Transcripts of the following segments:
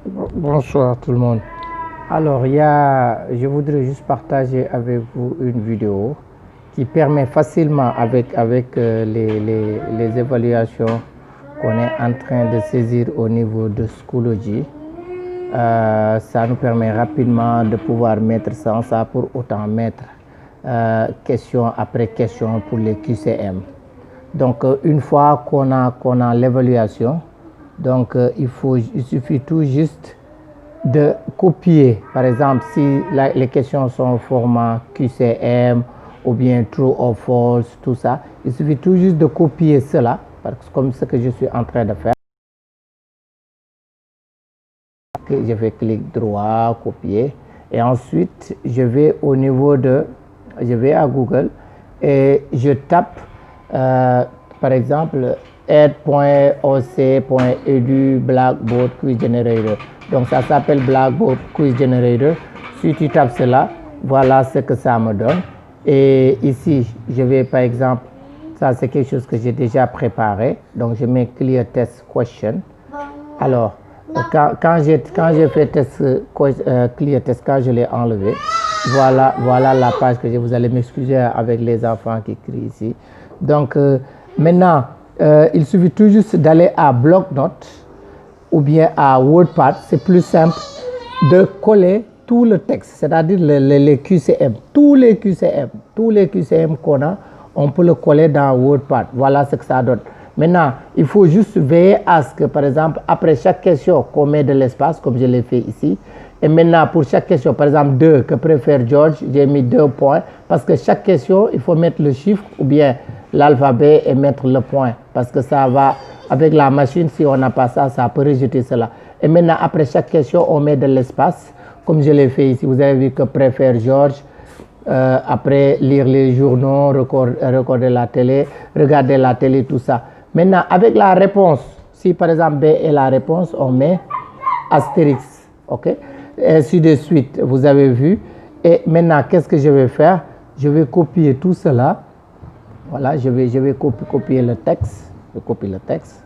Bonsoir tout le monde. Alors, je voudrais juste partager avec vous une vidéo qui permet facilement avec les évaluations qu'on est en train de saisir au niveau de Schoology. Ça nous permet rapidement de pouvoir mettre sans ça pour autant mettre question après question pour les QCM. Donc, une fois qu'on a l'évaluation, donc il suffit tout juste de copier. Par exemple, si les questions sont au format QCM ou bien true or false, tout ça, il suffit tout juste de copier cela, comme ce que je suis en train de faire. Je fais clic droit, copier, et ensuite je vais je vais à Google et je tape par exemple ed.oc.edu Blackboard Quiz Generator. Donc ça s'appelle Blackboard Quiz Generator. Si tu tapes cela, voilà ce que ça me donne. Et ici, je vais par exemple, ça c'est quelque chose que j'ai déjà préparé. Donc je mets Clear Test Question. Alors, quand j'ai fait test, Clear Test, quand je l'ai enlevé, voilà la page que j'ai. Vous allez m'excuser avec les enfants qui crient ici. Donc maintenant, il suffit tout juste d'aller à Bloc-Notes ou bien à WordPad. C'est plus simple de coller tout le texte, c'est-à-dire les QCM. Tous les QCM qu'on a, on peut le coller dans WordPad. Voilà ce que ça donne. Maintenant, il faut juste veiller à ce que, par exemple, après chaque question, qu'on met de l'espace, comme je l'ai fait ici. Et maintenant, pour chaque question, par exemple, 2, que préfère George, j'ai mis 2 points. Parce que chaque question, il faut mettre le chiffre ou bien l'alphabet et mettre le point. Parce que ça va, avec la machine, si on n'a pas ça, ça peut rejeter cela. Et maintenant, après chaque question, on met de l'espace, comme je l'ai fait ici. Vous avez vu que préfère George. Après, lire les journaux, regarder la télé, tout ça. Maintenant, avec la réponse, si par exemple B est la réponse, on met astérix, ok? Et ainsi de suite, vous avez vu. Et maintenant, qu'est-ce que je vais faire? Je vais copier tout cela. Voilà, je vais copier le texte. Je copie le texte,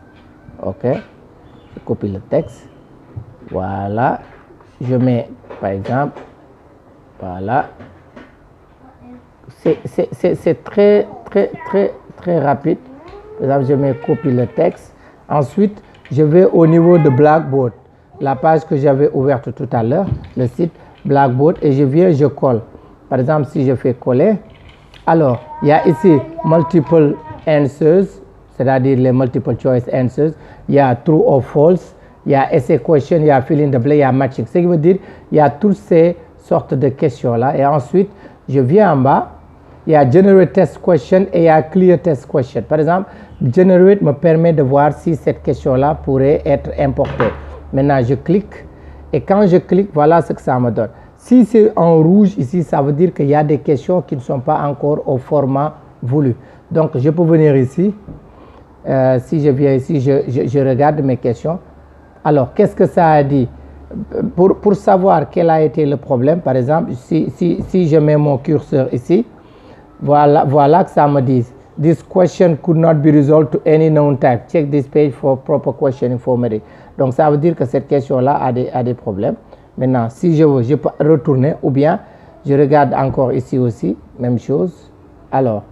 ok? Je copie le texte. Voilà. Je mets, par exemple, voilà. C'est très rapide. Par exemple, je mets copie le texte. Ensuite, je vais au niveau de Blackboard, la page que j'avais ouverte tout à l'heure, le site Blackboard, et je colle. Par exemple, si je fais coller, alors, il y a ici multiple answers, c'est-à-dire les multiple choice answers. Il y a true or false, il y a essay question, il y a fill in the blank, il y a matching. Ce qui veut dire, il y a toutes ces sortes de questions-là. Et ensuite, je viens en bas. Il y a Generate Test Question et il y a Clear Test Question. Par exemple, Generate me permet de voir si cette question-là pourrait être importée. Maintenant, je clique et quand je clique, voilà ce que ça me donne. Si c'est en rouge ici, ça veut dire qu'il y a des questions qui ne sont pas encore au format voulu. Donc, je peux venir ici. Si je viens ici, je regarde mes questions. Alors, qu'est-ce que ça a dit? Pour savoir quel a été le problème, par exemple, si je mets mon curseur ici, voilà que ça me dit. This question could not be resolved to any known type. Check this page for proper question formatting. Donc, ça veut dire que cette question-là a des problèmes. Maintenant, si je veux, je peux retourner ou bien je regarde encore ici aussi, même chose. Alors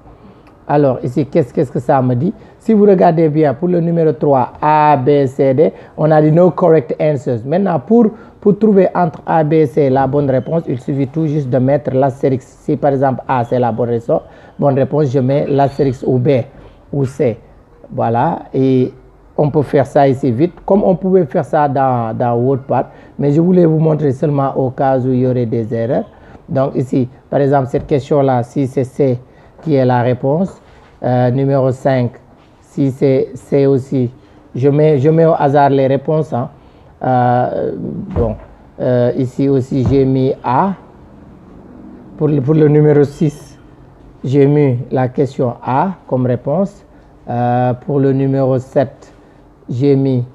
ici, qu'est-ce que ça me dit? Si vous regardez bien, pour le numéro 3, A, B, C, D, on a dit no correct answers. Maintenant, pour trouver entre A, B, C la bonne réponse, il suffit tout juste de mettre l'astérix. Si par exemple A, c'est la bonne réponse, je mets l'astérix ou B ou C. Voilà, et on peut faire ça ici vite, comme on pouvait faire ça dans WordPad. Mais je voulais vous montrer seulement au cas où il y aurait des erreurs. Donc ici, par exemple, cette question-là, si c'est C qui est la réponse, numéro 5, si c'est C aussi, je mets au hasard les réponses. Hein. Ici aussi, j'ai mis A. Pour le numéro 6, j'ai mis la question A comme réponse. Pour le numéro 7, j'ai mis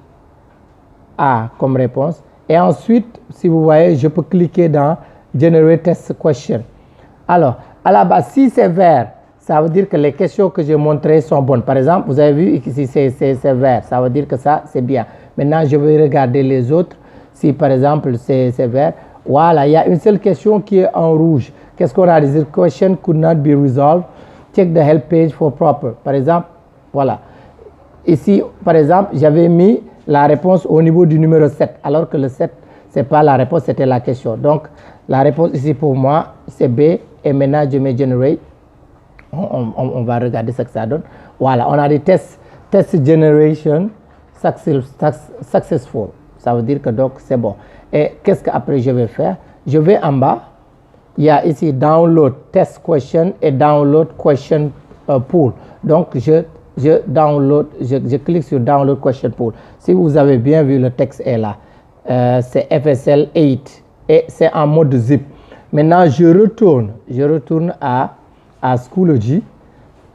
A comme réponse. Et ensuite, si vous voyez, je peux cliquer dans Generate Test Question. Alors, à la base, si c'est vert, ça veut dire que les questions que j'ai montrées sont bonnes. Par exemple, vous avez vu ici, c'est vert. Ça veut dire que ça, c'est bien. Maintenant, je vais regarder les autres. Si par exemple c'est vert, voilà, il y a une seule question qui est en rouge. Qu'est-ce qu'on a dit? The question could not be resolved. Check the help page for proper. Par exemple, voilà. Ici, par exemple, j'avais mis la réponse au niveau du numéro 7, alors que le 7, ce n'est pas la réponse, c'était la question. Donc, la réponse ici pour moi, c'est B. Et maintenant, je mets generate. On va regarder ce que ça donne. Voilà, on a des test generation successful. Ça veut dire que donc c'est bon. Et qu'est-ce qu'après je vais faire? Je vais en bas. Il y a ici download test question et download question pool. Donc je clique sur download question pool. Si vous avez bien vu, le texte est là. C'est FSL 8 et c'est en mode zip. Maintenant je retourne à Schoology.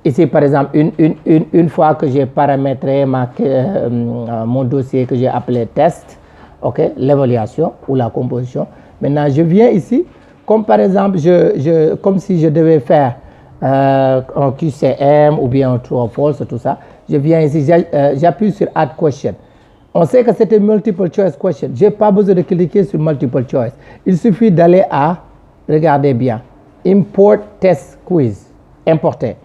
Ici par exemple, une fois que j'ai paramétré mon dossier que j'ai appelé test, ok, l'évaluation ou la composition. Maintenant je viens ici. Comme par exemple, comme si je devais faire un QCM ou bien un true or false, tout ça. Je viens ici, j'appuie sur Add Question. On sait que c'était Multiple Choice Question. Je n'ai pas besoin de cliquer sur Multiple Choice. Il suffit d'aller à, regardez bien, Import Test Quiz, importer.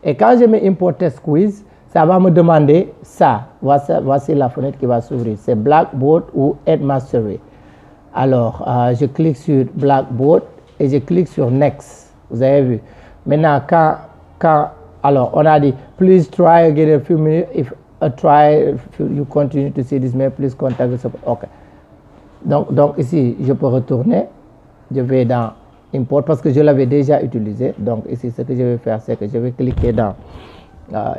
Et quand je mets Import Test Quiz, ça va me demander ça. Voici la fenêtre qui va s'ouvrir. C'est Blackboard ou Headmastery. Alors, je clique sur Blackboard et je clique sur Next. Vous avez vu. Maintenant, alors, on a dit, please try again a few minutes. If you continue to see this mail, please contact the support. OK. Donc, ici, je peux retourner. Je vais dans Import parce que je l'avais déjà utilisé. Donc, ici, ce que je vais faire, c'est que je vais cliquer dans,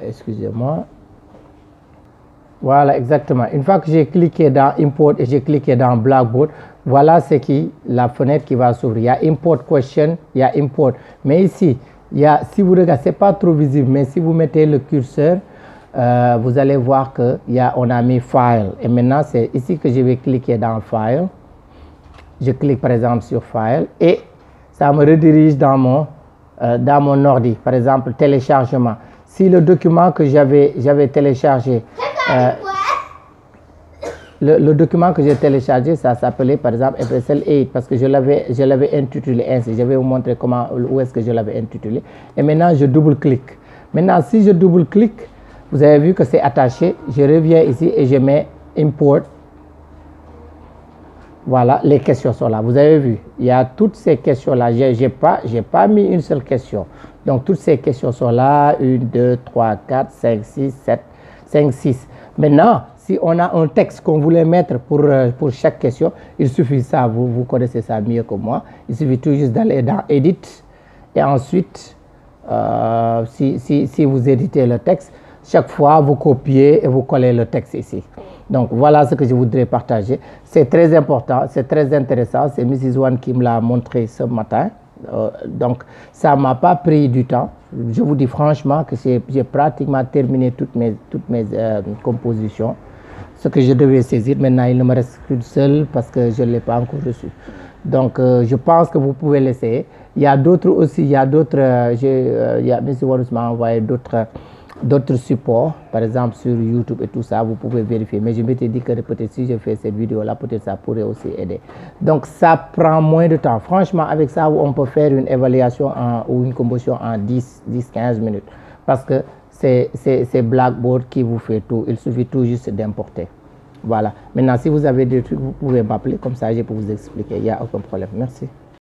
excusez-moi. Voilà, exactement. Une fois que j'ai cliqué dans Import et j'ai cliqué dans Blackboard, voilà c'est la fenêtre qui va s'ouvrir. Il y a Import Question, il y a Import. Mais ici, si vous regardez, ce n'est pas trop visible, mais si vous mettez le curseur, vous allez voir qu'on a mis File. Et maintenant, c'est ici que je vais cliquer dans File. Je clique par exemple sur File et ça me redirige dans mon ordi. Par exemple, téléchargement. Si le document que j'avais téléchargé, le document que j'ai téléchargé, ça s'appelait par exemple FSL 8 parce que je l'avais intitulé ainsi. Je vais vous montrer où est-ce que je l'avais intitulé. Et maintenant, je double-clique. Maintenant, si je double-clique, vous avez vu que c'est attaché. Je reviens ici et je mets Import. Voilà, les questions sont là. Vous avez vu, il y a toutes ces questions-là. Je n'ai pas mis une seule question. Donc, toutes ces questions sont là. 1, 2, 3, 4, 5, 6, 7, 5, 6. Maintenant, si on a un texte qu'on voulait mettre pour chaque question, il suffit ça. Vous connaissez ça mieux que moi. Il suffit tout juste d'aller dans Edit. Et ensuite, si vous éditez le texte, chaque fois, vous copiez et vous collez le texte ici. Donc, voilà ce que je voudrais partager. C'est très important, c'est très intéressant. C'est Mrs. Wan qui me l'a montré ce matin. Donc, ça ne m'a pas pris du temps. Je vous dis franchement que j'ai pratiquement terminé toutes mes compositions. Ce que je devais saisir, maintenant, il ne me reste qu'une seule parce que je ne l'ai pas encore reçue. Donc, je pense que vous pouvez l'essayer. Il y a d'autres aussi, Mrs. Wan m'a envoyé d'autres supports, par exemple sur YouTube et tout ça, vous pouvez vérifier. Mais je m'étais dit que peut-être si je fais cette vidéo-là, peut-être ça pourrait aussi aider. Donc, ça prend moins de temps. Franchement, avec ça, on peut faire une évaluation ou une composition en 10-15 minutes. Parce que c'est Blackboard qui vous fait tout. Il suffit tout juste d'importer. Voilà. Maintenant, si vous avez des trucs, vous pouvez m'appeler. Comme ça, je peux vous expliquer. Il n'y a aucun problème. Merci.